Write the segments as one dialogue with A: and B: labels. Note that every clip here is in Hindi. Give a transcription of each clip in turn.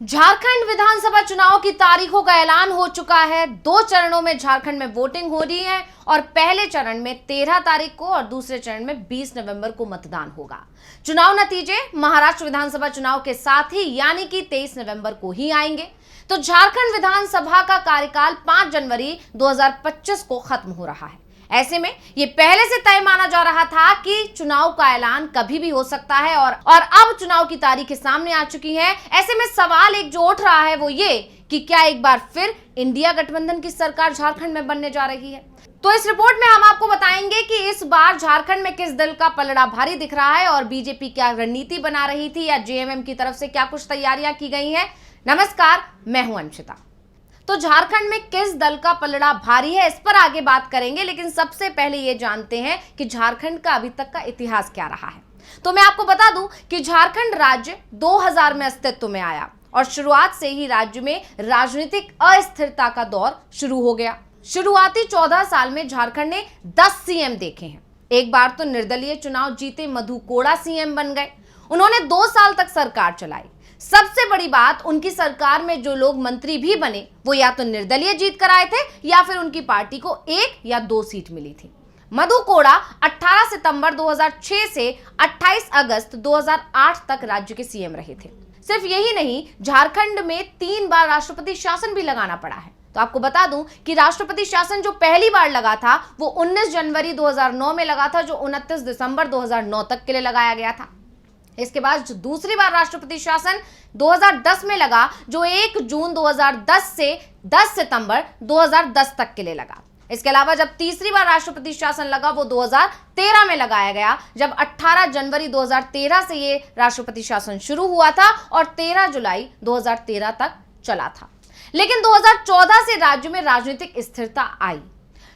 A: झारखंड विधानसभा चुनाव की तारीखों का ऐलान हो चुका है। 2 चरणों में झारखंड में वोटिंग हो रही है और पहले चरण में 13 तारीख को और दूसरे चरण में 20 नवंबर को मतदान होगा। चुनाव नतीजे महाराष्ट्र विधानसभा चुनाव के साथ ही यानी कि 23 नवंबर को ही आएंगे। तो झारखंड विधानसभा का कार्यकाल 5 जनवरी 2025 को खत्म हो रहा है। ऐसे में ये पहले से तय माना जा रहा था कि चुनाव का ऐलान कभी भी हो सकता है और अब चुनाव की तारीखें सामने आ चुकी हैं। ऐसे में सवाल एक जो उठ रहा है वो ये कि क्या एक बार फिर इंडिया गठबंधन की सरकार झारखंड में बनने जा रही है। तो इस रिपोर्ट में हम आपको बताएंगे कि इस बार झारखंड में किस दल का पलड़ा भारी दिख रहा है और बीजेपी क्या रणनीति बना रही थी या जेएमएम की तरफ से क्या कुछ तैयारियां की गई हैं। नमस्कार, मैं हूं अंशिता। तो झारखंड में किस दल का पलड़ा भारी है, इस पर आगे बात करेंगे, लेकिन सबसे पहले ये जानते हैं कि झारखंड का अभी तक का इतिहास क्या रहा है। तो मैं आपको बता दूं कि झारखंड राज्य 2000 में अस्तित्व में आया और शुरुआत से ही राज्य में राजनीतिक अस्थिरता का दौर शुरू हो गया। शुरुआती 14 साल में झारखंड ने 10 सीएम देखे हैं। एक बार तो निर्दलीय चुनाव जीते मधु कोड़ा सीएम बन गए। उन्होंने 2 साल तक सरकार चलाई। सबसे बड़ी बात, उनकी सरकार में जो लोग मंत्री भी बने वो या तो निर्दलीय जीत कर आए थे या फिर उनकी पार्टी को 1 या 2 सीट मिली थी। मधु कोड़ा 18 सितंबर 2006 से 28 अगस्त 2008 तक राज्य के सीएम रहे थे। सिर्फ यही नहीं, झारखंड में 3 बार राष्ट्रपति शासन भी लगाना पड़ा है। तो आपको बता दूं कि राष्ट्रपति शासन जो पहली बार लगा था वो 19 जनवरी 2009 में लगा था, जो 29 दिसंबर 2009 तक के लिए लगाया गया था। इसके बाद जो दूसरी बार राष्ट्रपति शासन 2010 में लगा, जो 1 जून 2010 से 10 सितंबर 2010 तक के लिए लगा। इसके अलावा जब तीसरी बार राष्ट्रपति शासन लगा वो 2013 में लगाया गया, जब 18 जनवरी 2013 से ये राष्ट्रपति शासन शुरू हुआ था और 13 जुलाई 2013 तक चला था। लेकिन 2014 से राज्य में राजनीतिक स्थिरता आई।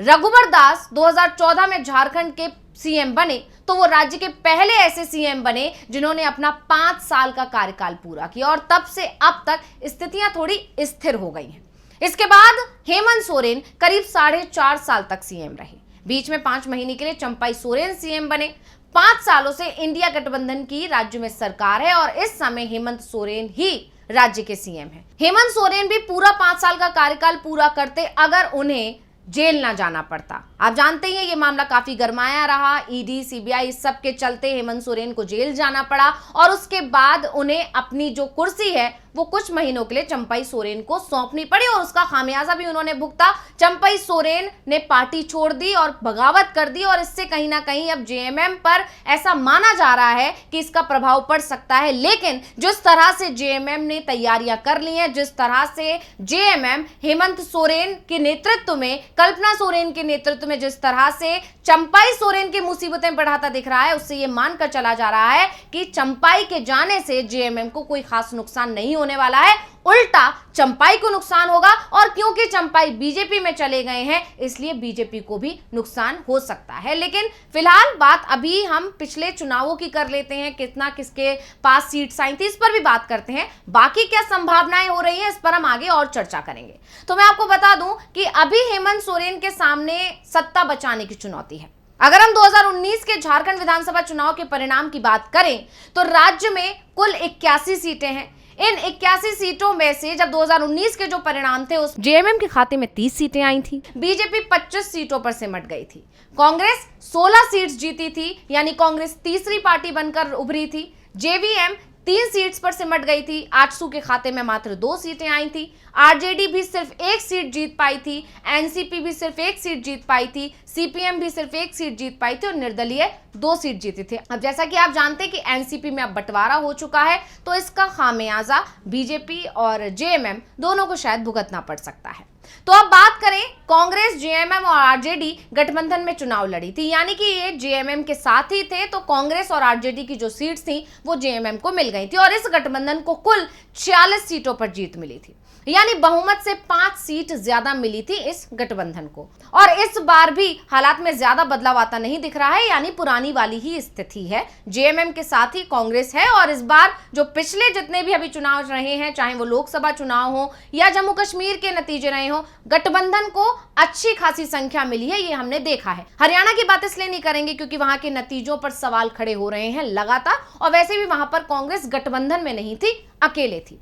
A: रघुवर दास 2014 में झारखंड के सीएम बने तो वो राज्य के पहले ऐसे सीएम बने जिन्होंने अपना 5 साल का कार्यकाल पूरा किया और तब से अब तक स्थितियां थोड़ी स्थिर हो गई हैं। इसके बाद हेमंत सोरेन करीब 4.5 साल तक सीएम रहे। बीच में 5 महीने के लिए चंपाई सोरेन सीएम बने। 5 सालों से इंडिया गठबंधन की राज्य में सरकार है और इस समय हेमंत सोरेन ही राज्य के सीएम हैं। हेमंत सोरेन भी पूरा 5 साल का कार्यकाल पूरा करते अगर उन्हें जेल ना जाना पड़ता। आप जानते ही हैं ये मामला काफी गरमाया रहा। ईडी, सीबीआई इस सब के चलते हेमंत सोरेन को जेल जाना पड़ा और उसके बाद उन्हें अपनी जो कुर्सी है वो कुछ महीनों के लिए चंपाई सोरेन को सौंपनी पड़ी और उसका खामियाजा भी उन्होंने भुगता। चंपाई सोरेन ने पार्टी छोड़ दी और बगावत कर दी और इससे कहीं ना कहीं अब जेएमएम पर ऐसा माना जा रहा है कि इसका प्रभाव पड़ सकता है। लेकिन जिस तरह से जेएमएम ने तैयारियां कर ली हैं, जिस तरह से जेएमएम हेमंत सोरेन के नेतृत्व में, कल्पना सोरेन के नेतृत्व में जिस तरह से चंपाई सोरेन की मुसीबतें बढ़ाता दिख रहा है, उससे ये मानकर चला जा रहा है कि चंपाई के जाने से जेएमएम को कोई खास नुकसान नहीं होने वाला है, उल्टा चंपाई को नुकसान होगा। और क्योंकि चंपाई बीजेपी में चले गए हैं इसलिए बीजेपी को भी नुकसान हो सकता है। लेकिन फिलहाल बात अभी हम पिछले चुनावों की कर लेते हैं, कितना किसके पास सीट्स आई थी इस पर भी बात करते हैं। बाकी क्या संभावनाएं हो रही है इस पर हम आगे और चर्चा करेंगे। तो मैं आपको बता दूं कि अभी हेमंत सोरेन के सामने सत्ता बचाने की चुनौती है। अगर हम 2019 के झारखंड विधानसभा चुनाव के परिणाम की बात करें तो राज्य में कुल 81 सीटें हैं। इन 81 सीटों में से जब 2019 के जो परिणाम थे उस जेएमएम के खाते में 30 सीटें आई थी। बीजेपी 25 सीटों पर सिमट गई थी। कांग्रेस 16 सीट्स जीती थी, यानी कांग्रेस तीसरी पार्टी बनकर उभरी थी। जेवीएम 3 सीट्स पर सिमट गई थी। आजसू के खाते में मात्र 2 सीटें आई थी। आरजेडी भी सिर्फ 1 सीट जीत पाई थी। एनसीपी भी सिर्फ 1 सीट जीत पाई थी। सीपीएम भी सिर्फ 1 सीट जीत पाई थी और निर्दलीय 2 सीट जीते थे। अब जैसा कि आप जानते हैं कि एनसीपी में अब बंटवारा हो चुका है तो इसका खामियाजा बीजेपी और जेएमएम दोनों को शायद भुगतना पड़ सकता है। तो अब बात करें, कांग्रेस, जेएमएम और आरजेडी गठबंधन में चुनाव लड़ी थी, यानी कि ये जेएमएम के साथ ही थे, तो कांग्रेस और आरजेडी की जो सीट्स थी वो जेएमएम को मिल गई थी और इस गठबंधन को कुल 46 सीटों पर जीत मिली थी, यानी बहुमत से 5 सीट ज्यादा मिली थी इस गठबंधन को। और इस बार भी हालात में ज्यादा बदलाव आता नहीं दिख रहा है, यानी पुरानी वाली ही स्थिति है। जेएमएम के साथ ही कांग्रेस है और इस बार जो पिछले जितने भी अभी चुनाव रहे हैं, चाहे वो लोकसभा चुनाव हो या जम्मू कश्मीर के नतीजे रहे हो, गठबंधन को अच्छी खासी संख्या मिली है, ये हमने देखा है। हरियाणा की बात इसलिए नहीं करेंगे क्योंकि वहां के नतीजों पर सवाल खड़े हो रहे हैं लगातार, और वैसे भी वहां पर कांग्रेस गठबंधन में नहीं थी, अकेले थी।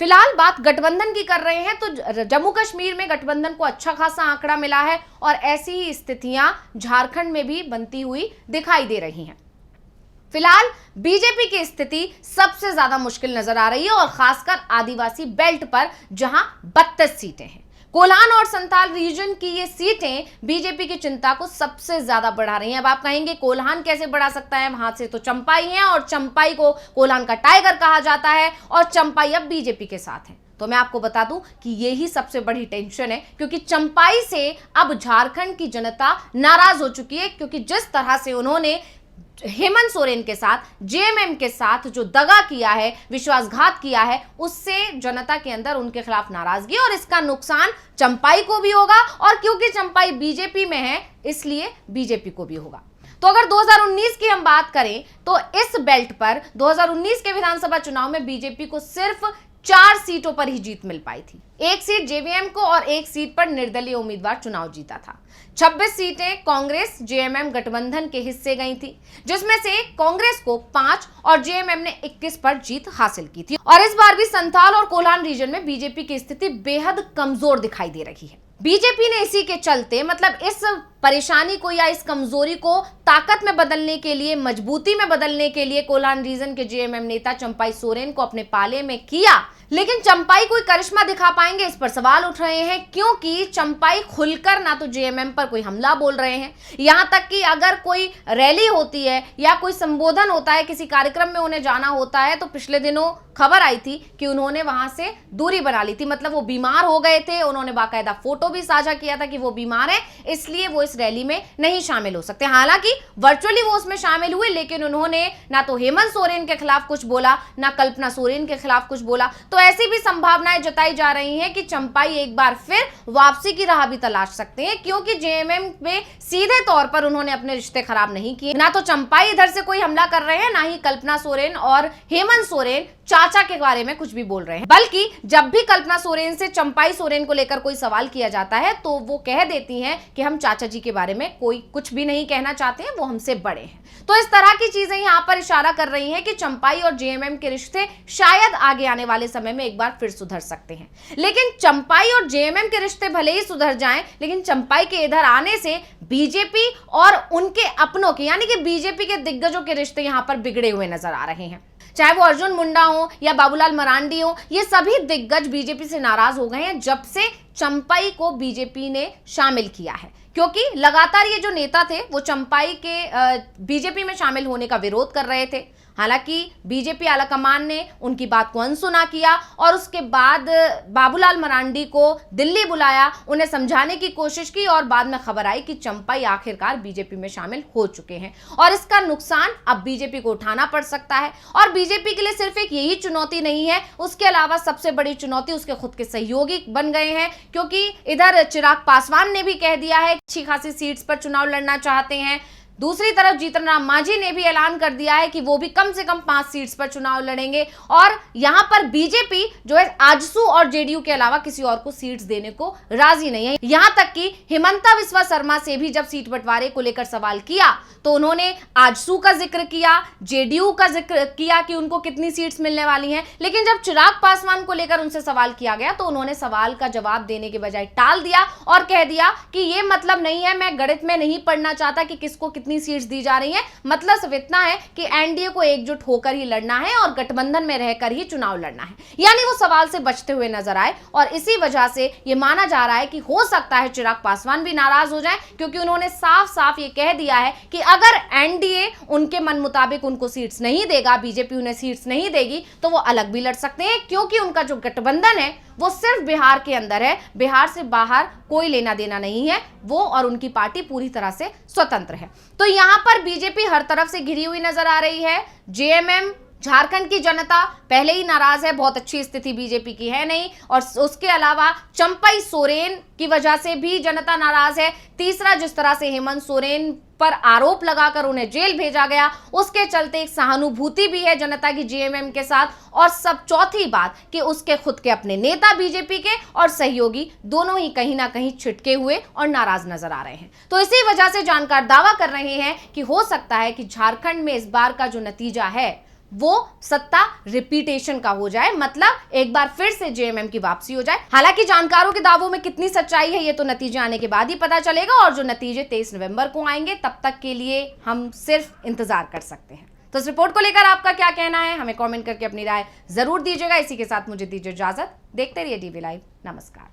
A: फिलहाल बात गठबंधन की कर रहे हैं तो जम्मू कश्मीर में गठबंधन को अच्छा खासा आंकड़ा मिला है और ऐसी ही स्थितियां झारखंड में भी बनती हुई दिखाई दे रही हैं। फिलहाल बीजेपी की स्थिति सबसे ज्यादा मुश्किल नजर आ रही है और खासकर आदिवासी बेल्ट पर जहां 32 सीटें हैं। कोल्हान और संथाल रीजन की ये सीटें बीजेपी की चिंता को सबसे ज्यादा बढ़ा रही हैं। अब आप कहेंगे कोल्हान कैसे बढ़ा सकता है, वहां से तो चंपाई है और चंपाई को कोल्हान का टाइगर कहा जाता है और चंपाई अब बीजेपी के साथ है। तो मैं आपको बता दूं कि यही सबसे बड़ी टेंशन है, क्योंकि चंपाई से अब झारखंड की जनता नाराज हो चुकी है, क्योंकि जिस तरह से उन्होंने हेमंत सोरेन के साथ, जेएमएम के साथ जो दगा किया है, विश्वासघात किया है, उससे जनता के अंदर उनके खिलाफ नाराजगी और इसका नुकसान चंपाई को भी होगा और क्योंकि चंपाई बीजेपी में है इसलिए बीजेपी को भी होगा। तो अगर 2019 की हम बात करें तो इस बेल्ट पर 2019 के विधानसभा चुनाव में बीजेपी को सिर्फ 4 सीटों पर ही जीत मिल पाई थी। एक सीट जेवीएम को और एक सीट पर निर्दलीय उम्मीदवार चुनाव जीता था। 26 सीटें कांग्रेस जेएमएम गठबंधन के हिस्से गई थी, जिसमें से कांग्रेस को 5 और जेएमएम ने 21 पर जीत हासिल की थी। और इस बार भी संथाल और कोल्हान रीजन में बीजेपी की स्थिति बेहद कमजोर दिखाई दे रही है। बीजेपी ने इसी के चलते, मतलब इस परेशानी को या इस कमजोरी को ताकत में बदलने के लिए, मजबूती में बदलने के लिए कोल्हान रीजन के जेएमएम नेता चंपाई सोरेन को अपने पाले में किया, लेकिन चंपाई कोई करिश्मा दिखा पाएंगे, इस पर सवाल उठ रहे हैं, क्योंकि चंपाई खुलकर ना तो जेएमएम पर कोई हमला बोल रहे हैं, यहां तक कि अगर कोई रैली होती है या कोई संबोधन होता है, किसी कार्यक्रम में उन्हें जाना होता है, तो पिछले दिनों खबर आई थी कि उन्होंने वहां से दूरी बना ली थी, मतलब वो बीमार हो गए थे। उन्होंने बाकायदा फोटो भी साझा किया था कि वो बीमार है, इसलिए वो इस रैली में नहीं शामिल हो सकते। हालांकि वर्चुअली वो उसमें शामिल हुए, लेकिन उन्होंने ना तो हेमंत सोरेन के खिलाफ कुछ बोला, ना कल्पना सोरेन के खिलाफ कुछ बोला। तो ऐसी भी संभावनाएं जताई जा रही हैं कि चंपाई एक बार फिर वापसी की राह भी तलाश सकते हैं, क्योंकि जेएमएम में सीधे तौर पर उन्होंने अपने रिश्ते खराब नहीं किए। ना तो चंपाई इधर से कोई हमला कर रहे हैं, ना ही कल्पना सोरेन और हेमंत सोरेन चाचा के बारे में कुछ भी बोल रहे हैं, बल्कि जब भी कल्पना सोरेन से चंपाई सोरेन को लेकर कोई सवाल किया जाता है तो वो कह देती हैं कि हम चाचा जी के बारे में कोई कुछ भी नहीं कहना चाहते हैं, वो हमसे बड़े हैं। तो इस तरह की चीजें यहां पर इशारा कर रही हैं कि चंपाई और जेएमएम के रिश्ते शायद आगे आने वाले समय में एक बार फिर सुधर सकते हैं। लेकिन चंपाई और जेएमएम के रिश्ते भले ही सुधर जाएं, लेकिन चंपाई के इधर आने से बीजेपी और उनके अपनों के, यानी कि बीजेपी के दिग्गजों के रिश्ते यहां पर बिगड़े हुए नजर आ रहे हैं। चाहे वो अर्जुन मुंडा हो या बाबूलाल मरांडी हो, ये सभी दिग्गज बीजेपी से नाराज हो गए हैं जब से चंपाई को बीजेपी ने शामिल किया है, क्योंकि लगातार ये जो नेता थे वो चंपाई के बीजेपी में शामिल होने का विरोध कर रहे थे। हालांकि बीजेपी आलाकमान ने उनकी बात को अनसुना किया और उसके बाद बाबूलाल मरांडी को दिल्ली बुलाया, उन्हें समझाने की कोशिश की और बाद में खबर आई कि चंपाई आखिरकार बीजेपी में शामिल हो चुके हैं और इसका नुकसान अब बीजेपी को उठाना पड़ सकता है। और बीजेपी के लिए सिर्फ एक यही चुनौती नहीं है, उसके अलावा सबसे बड़ी चुनौती उसके खुद के सहयोगी बन गए हैं, क्योंकि इधर चिराग पासवान ने भी कह दिया है अच्छी खासी सीट्स पर चुनाव लड़ना चाहते हैं। दूसरी तरफ जीतन राम मांझी ने भी ऐलान कर दिया है कि वो भी कम से कम 5 सीट्स पर चुनाव लड़ेंगे और यहां पर बीजेपी जो है आजसू और जेडीयू के अलावा किसी और को सीट्स देने को राजी नहीं है। यहां तक कि हिमंता बिस्वा शर्मा से भी जब सीट बंटवारे को लेकर सवाल किया तो उन्होंने आजसू का जिक्र किया, जेडीयू का जिक्र किया कि उनको कितनी सीट्स मिलने वाली हैं, लेकिन जब चिराग पासवान को लेकर उनसे सवाल किया गया तो उन्होंने सवाल का जवाब देने के बजाय टाल दिया और कह दिया कि ये मतलब नहीं है, मैं गणित में नहीं पढ़ना चाहता कि किसको कितनी सीट्स दी जा रही हैं, मतलब सिर्फ इतना है कि एनडीए को एकजुट होकर ही लड़ना है और गठबंधन में रहकर ही चुनाव लड़ना है। यानी वो सवाल से बचते हुए नजर आए और इसी वजह से ये माना जा रहा है कि हो सकता है चिराग पासवान भी नाराज हो जाए, क्योंकि उन्होंने साफ साफ ये कह दिया है कि अगर एनडीए उनके मन मुताबिक उनको सीट्स नहीं देगा, बीजेपी उन्हें सीट्स नहीं देगी, तो वो अलग भी लड़ सकते हैं, क्योंकि उनका जो गठबंधन है वो सिर्फ बिहार के अंदर है, बिहार से बाहर कोई लेना देना नहीं है, वो और उनकी पार्टी पूरी तरह से स्वतंत्र है। तो यहां पर बीजेपी हर तरफ से घिरी हुई नजर आ रही है। जेएमएम, झारखंड की जनता पहले ही नाराज है, बहुत अच्छी स्थिति बीजेपी की है नहीं, और उसके अलावा चंपाई सोरेन की वजह से भी जनता नाराज है। तीसरा, जिस तरह से हेमंत सोरेन पर आरोप लगाकर उन्हें जेल भेजा गया, उसके चलते एक सहानुभूति भी है जनता की जेएमएम के साथ। और सब चौथी बात कि उसके खुद के अपने नेता बीजेपी के और सहयोगी दोनों ही कहीं ना कहीं छिटके हुए और नाराज नजर आ रहे हैं। तो इसी वजह से जानकार दावा कर रहे हैं कि हो सकता है कि झारखंड में इस बार का जो नतीजा है वो सत्ता रिपीटेशन का हो जाए, मतलब एक बार फिर से जेएमएम की वापसी हो जाए। हालांकि जानकारों के दावों में कितनी सच्चाई है ये तो नतीजे आने के बाद ही पता चलेगा, और जो नतीजे 23 नवंबर को आएंगे तब तक के लिए हम सिर्फ इंतजार कर सकते हैं। तो इस रिपोर्ट को लेकर आपका क्या कहना है, हमें कमेंट करके अपनी राय जरूर दीजिएगा। इसी के साथ मुझे दीजिए इजाजत। देखते रहिए डीवी लाइव। नमस्कार।